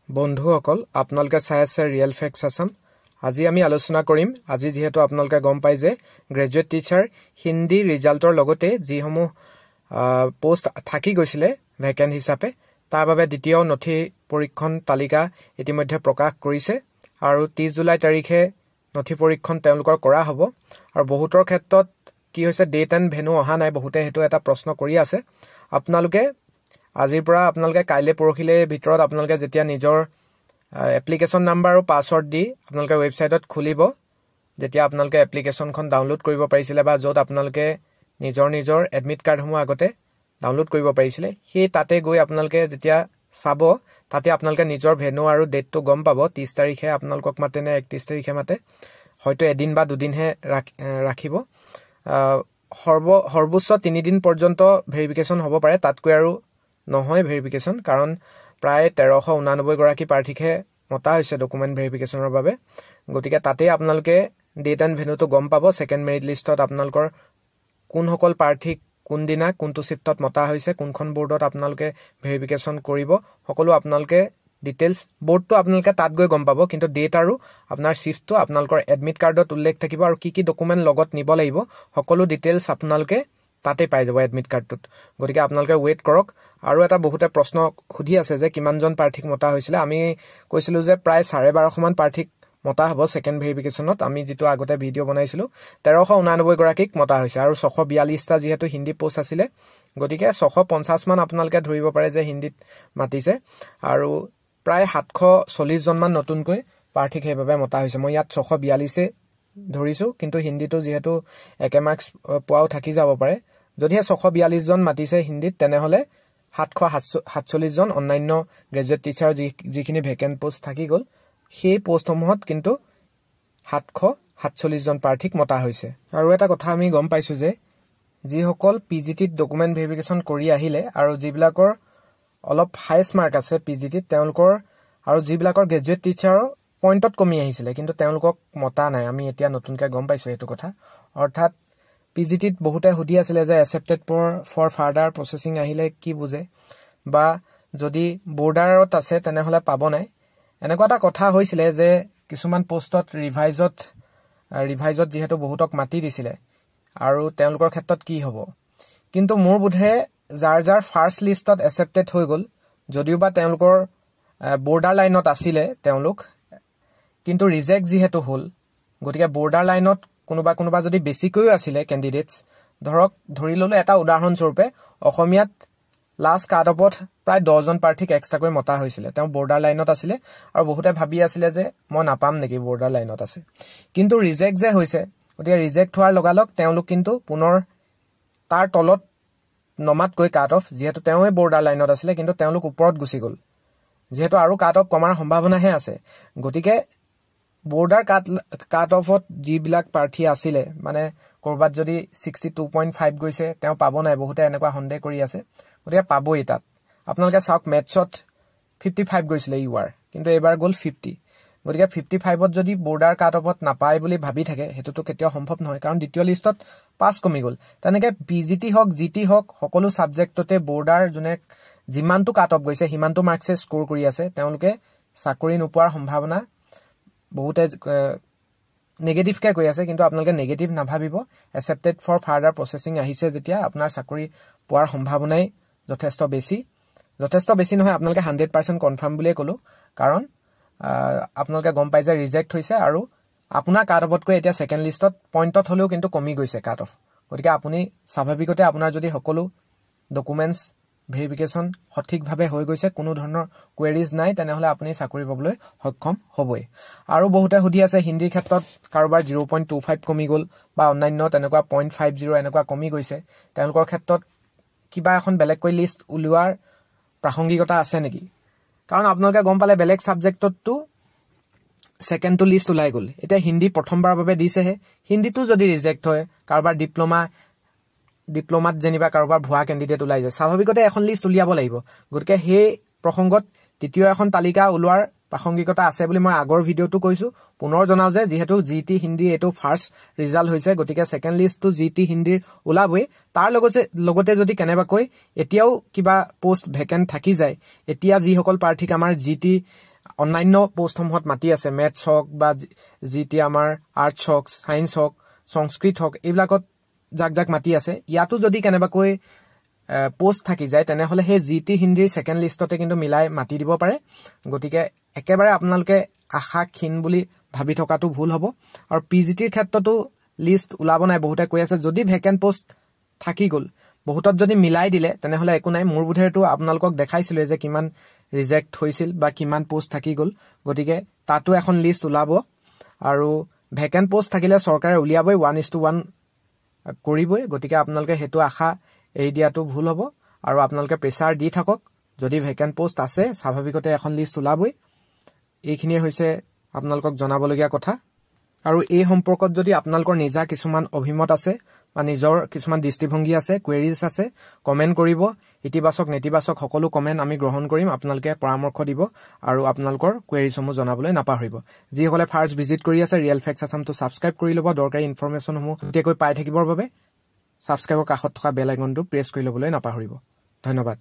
বন্ধুসকল আপোনালোকে চাই আছে ৰিয়েল ফেক্টছ আসাম আজি আমি আলোচনা কৰিম আজি যেহেতু আপোনালোকে গম পাই যে গ্ৰেজুৱেট টিচাৰ হিন্দী ৰিজাল্টৰ লগতে যিসমূহ পোষ্ট থাকি গৈছিলে ভেকেন্ট হিচাপে তাৰ বাবে দ্বিতীয় নথি পৰীক্ষণ তালিকা ইতিমধ্যে প্ৰকাশ কৰিছে আৰু 30 জুলাই তাৰিখে নথি পৰীক্ষণ তেওঁলোকৰ কৰা হ'ব আৰু বহুতৰ ক্ষেত্ৰত কি হৈছে ডেট এণ্ড ভেনু অহা নাই বহুতে হেতু এটা প্ৰশ্ন কৰি আছে আপোনালোকে আজিৰ পৰা আপোনালোকে কাইলে পৰখিলে ভিতৰত আপোনালোকে যেতিয়া নিজৰ এপ্লিকেশন নাম্বাৰ আৰু পাছৱৰ্ড দি আপোনালোকে ৱেবছাইটত খুলিব যেতিয়া আপোনালোকে এপ্লিকেশনখন ডাউনলোড কৰিব পাৰিছিলে বা যত আপোনালোকে নিজৰ এডমিট কাৰ্ডসমূহ আগতে ডাউনলোড কৰিব পাৰিছিলে সেই তাতে গৈ আপোনালোকে যেতিয়া চাব তাতে আপোনালোকে নিজৰ ভেনু আৰু ডেটটো গম পাব 30 তাৰিখে আপোনালোকক মাতে নে 31 তাৰিখে মাতে হয়তো এদিন বা দুদিনহে ৰাখিব সৰ্বোচ্চ 3 দিন পৰ্যন্ত ভেৰিফিকেশন হ'ব পাৰে তাতকৈ আৰু নহয় ভেৰিফিকেশন কাৰণ প্ৰায় 1389 গৰাকী প্ৰাৰ্থীকে মতা হৈছে ডকুমেন্ট ভেৰিফিকেশনৰ বাবে গতিকে তাতে আপোনালোকে ডেট এণ্ড ভেনুটো গম পাব সেকেন্ড মেৰিট লিষ্টত আপোনালোকৰ কোন সকল প্ৰাৰ্থীক কোন দিনা কোনটো শিফটত মতা হৈছে কোনখন বোৰ্ডত আপোনালোকে ভেৰিফিকেশন কৰিব সকলো আপোনালোকে ডিটেইলছ বোৰ্ডটো আপোনালোকে তাত গৈ গম পাব কিন্তু ডেট আৰু আপোনাৰ শিফটটো আপোনালোকৰ এডমিট কাৰ্ডত উল্লেখ থাকিব আৰু কি ডকুমেন্ট লগত নিব লাগিব সকলো ডিটেইলছ আপোনালোকে তাতে পাই যাব এডমিট কাৰ্ডটোত গতিকে আপোনালোকে ওয়েট কৰক আৰু এটা বহুতে প্ৰশ্ন খুধি আছে যে কিমানজন প্ৰাৰ্থীক মতা হৈছিল আমি কৈছিলো যে প্ৰায় 12.5 মান প্ৰাৰ্থীক মতা হ'ব সেকেন্ড ভেৰিফিকেশনত আমি যেটো আগতে ভিডিও বনাইছিলো 1389 গৰাকীক মতা হৈছে আৰু 642 টা যেহেতু হিন্দী পোষ্ট আছিল গতিকে 650 মান আপোনালোকে ধৰিব পাৰে যে হিন্দীত মাতিছে আৰু প্ৰায় 740 জন মান নতুনকৈ প্ৰাৰ্থীক হেভাবে মতা হৈছে মই ইয়াত 642 ধৰিছো কিন্তু হিন্দীটো যেহেতু একে মাৰ্কস পোৱাও থাকি যাব পাৰে যদি 642 জন মাতিছে হিন্দীত তেনেহলে 747 জন অন্যান্য গ্ৰেজুৱেট টিচাৰ যিখিনি ভেকেন্ট পোষ্ট থাকি গল সেই পোষ্টসমূহত কিন্তু 747 জন প্ৰাৰ্থীক মতা হৈছে আৰু এটা কথা আমি গম পাইছো যে যিসকল পিজিটিত ডকুমেন্ট ভেৰিফিকেশন কৰি আহিলে আৰু যিবিলাকৰ অলপ হাইয়েষ্ট মাৰ্ক আছে পিজিটিত তেওঁলোকৰ আৰু যিবিলাকৰ গ্ৰেজুৱেট টিচাৰৰ পইণ্টত কমি আহিছিল কিন্তু তেওঁলোকক মতা নাই আমি এতিয়া নতুনকৈ গম পাইছো এটো কথা অৰ্থাৎ পিজিটিত বহুতে হুদি আছিল যে একসেপ্টেড ফৰ ফাৰ্ডাৰ প্ৰসেসিং আহিলে কি বুজে বা যদি বৰ্ডাৰত আছে তেনেহলে পাব নাই এনেকুৱা এটা কথা হৈছিল যে কিছুমান পোষ্টত ৰিভাইজত যেহেতু বহুতক মাতি দিছিল আৰু তেওঁলোকৰ ক্ষেত্ৰত কি হ'ব কিন্তু মোৰ বোধে যাৰ ফাৰ্স্ট লিষ্টত একসেপ্টেড হৈ গল যদিও বা তেওঁলোকৰ বৰ্ডাৰ লাইনত আছিল তেওঁলোক কিন্তু ৰিজেক্ট যেহেতু হল গতিকে বৰ্ডাৰ লাইনত কোনোবা যদি বেছিকৈ আছিল ক্যান্ডিডেটস ধৰি ললো এটা উদাহৰণ স্বৰূপে অসমীয়াত লাষ্ট কাট অফত প্ৰায় 10 জন প্ৰাৰ্থীক এক্সট্ৰাকৈ মতা হৈছিল তেওঁ বৰ্ডাৰ লাইনত আছিল আৰু বহুতে ভাবি আছিল যে মই নাপাম নেকি বৰ্ডাৰ লাইনত আছে কিন্তু ৰিজেক্ট যে হৈছে গতিকে ৰিজেক্ট হোৱাৰ লগালক তেওঁলোক কিন্তু পুনৰ তাৰ তলত নমাতকৈ কাট অফ যেহেতু তেওঁৱে বৰ্ডাৰ লাইনত আছিল কিন্তু তেওঁলোক ওপৰত গুচি গল যেহেতু আৰু কাট অফ কমাৰ সম্ভাৱনাহে আছে গতিকে বৰ্ডাৰ কাট অফত যিবিলাক প্ৰাৰ্থী আছিল মানে কৰবাত যদি 62.5 গৈছে তেওঁ পাব নাই বহুতে এনেকুৱা সন্দেহ কৰি আছে গতিকে পাবই তাত আপোনালোকে চাওক মেথছত 55 গৈছিল ইউআৰ কিন্তু এবাৰ গল 50 গতিকে 55ত যদি বৰ্ডাৰ কাট অফত নাপায় বুলি ভাবি থাকে হেতুটো কেতিয়াও সম্ভৱ নহয় কাৰণ দ্বিতীয় লিষ্টত 5 কমি গল তেনেকে পিজিটি হক জিটি হক সকলো সাবজেক্টতে বৰ্ডাৰ জনে যিমানটো কাট অফ গৈছে হিমানটো মাৰ্কছে স্কোৰ কৰি আছে তেওঁলোকে চাকৰি নোপোৱাৰ সম্ভাৱনা বহুতে নেগেটিভ কে কৈ আছে কিন্তু আপোনালোকে নেগেটিভ নাভাবিব একসেপ্টেড ফৰ ফাৰ্ডাৰ প্ৰসেসিং আহিছে যেতিয়া আপোনাৰ চাকৰি পোৱাৰ সম্ভাৱনাই যথেষ্ট বেছি নহয় আপোনালোকে 100% কনফাৰ্ম বুলিয়ে কলো কাৰণ আপোনালোকে গম পাই যে ৰিজেক্ট হৈছে আৰু আপোনাৰ কাট অফতকৈ এতিয়া সেকেন্ড লিষ্টত পইণ্টত হলেও কিন্তু কমি গৈছে কাট অফ গতিকে আপুনি স্বাভাৱিকতে আপোনাৰ যদি সকলো ডকুমেন্টস ভেৰিফিকেশন সঠিকভাৱে হৈ গৈছে কোনো ধৰণৰ কোৱেৰিজ নাই তেনেহলে আপুনি চাকৰি পাবলৈ সক্ষম হ'বই আৰু বহুতে হুদি আছে হিন্দীৰ ক্ষেত্ৰত কাৰোবাৰ 0.25 কমি গল বা অন্যান্য তেনেকুৱা 0.50 এনেকুৱা কমি গৈছে তেওঁলোকৰ ক্ষেত্ৰত কিবা এখন বেলেগকৈ লিষ্ট উলিওৱাৰ প্ৰাসংগিকতা আছে নেকি কাৰণ আপোনালোকে গম পালে বেলেগ সাবজেক্টতটো সেকেন্ড টু লিষ্ট উলাই গল এতিয়া হিন্দী প্ৰথমবাৰৰ বাবে দিছেহে হিন্দীটো যদি ৰিজেক্ট হয় কাৰোবাৰ ডিপ্লোমাত যেনিবা কাৰোবাৰ ভুৱা ক্যান্ডিডেট উলাই যায় স্বাভাৱিকতে এখন লিষ্ট উলিয়াব লাগিব গতিকে সেই প্ৰসংগত তৃতীয় এখন তালিকা উলোৱাৰ প্ৰাসংগিকতা আছে বুলি মই আগৰ ভিডিওটো কৈছো পুনৰ জনাও যে যেহেতু জিটি হিন্দী এটো ফাৰ্স্ট ৰিজাল্ট হৈছে গতিকে সেকেন্ড লিষ্টটো জিটি হিন্দীৰ উলাবই তাৰ লগতে যদি কেনেবাকৈ এতিয়াও কিবা পোষ্ট ভেকেন্ট থাকি যায় এতিয়া যি সকল প্ৰাৰ্থীক আমাৰ জিটি অন্যান্য পোষ্টসমূহত মাতি আছে মেথছ হওক বা যিটি আমাৰ আৰ্টছ হওক ছায়েন্স হওক সংস্কৃত হওক এইবিলাকত যাক মাতি আছে ইয়াতো যদি কেনেবাকৈ পোষ্ট থাকি যায় তেনেহলে সেই জিটি হিন্দীৰ সেকেন্ড লিষ্টতে কিন্তু মিলাই মাতি দিব পাৰে গতিকে একেবাৰে আপোনালোকে আশা ক্ষীণ বুলি ভাবি থকাটো ভুল হ'ব আৰু পিজিটিৰ ক্ষেত্ৰতো লিষ্ট ওলাব নাই বহুতে কৈ আছে যদি ভেকেন্ট পোষ্ট থাকি গল বহুতত যদি মিলাই দিলে তেনেহলে একো নাই মোৰ বুধেৰটো আপোনালোকক দেখাইছিল যে কিমান ৰিজেক্ট হৈছিল বা কিমান পোষ্ট থাকি গল গতিকে তাতো এখন লিষ্ট ওলাব আৰু ভেকেন্ট পোষ্ট থাকিলে চৰকাৰে উলিয়াবই 1:1 কৰিবই গতিকে আপোনালোকে হেতু আশা এই দিয়াটো ভুল হ'ব আৰু আপোনালোকে প্ৰেছাৰ দি থাকক যদি ভেকেন্ট পোষ্ট আছে স্বাভাৱিকতে এখন লিষ্ট ওলাবই এইখিনিয়ে হৈছে আপোনালোকক জনাবলগীয়া কথা আৰু এই সম্পৰ্কত যদি আপোনালোকৰ নিজা কিছুমান অভিমত আছে বা নিজৰ কিছুমান দৃষ্টিভংগী আছে কোৱেৰিজ আছে কমেন্ট কৰিব ইতিবাচক নেতিবাচক সকলো কমেন্ট আমি গ্ৰহণ কৰিম আপোনালোকে পৰামৰ্শ দিব আৰু আপোনালোকৰ কোৱেৰিজসমূহ জনাবলৈ নাপাহৰিব যিসকলে ফাৰ্ষ্ট ভিজিট কৰি আছে ৰিয়েল ফেক্টছ আসামটো সাবস্ক্ৰাইব কৰি ল'ব দৰকাৰী ইনফৰমেশনসমূহ তেকৈ পাই থাকিবৰ বাবে সাবস্ক্ৰাইবৰ কাষত থকা বেল আইকনটো প্ৰেছ কৰি ল'বলৈ নাপাহৰিব ধন্যবাদ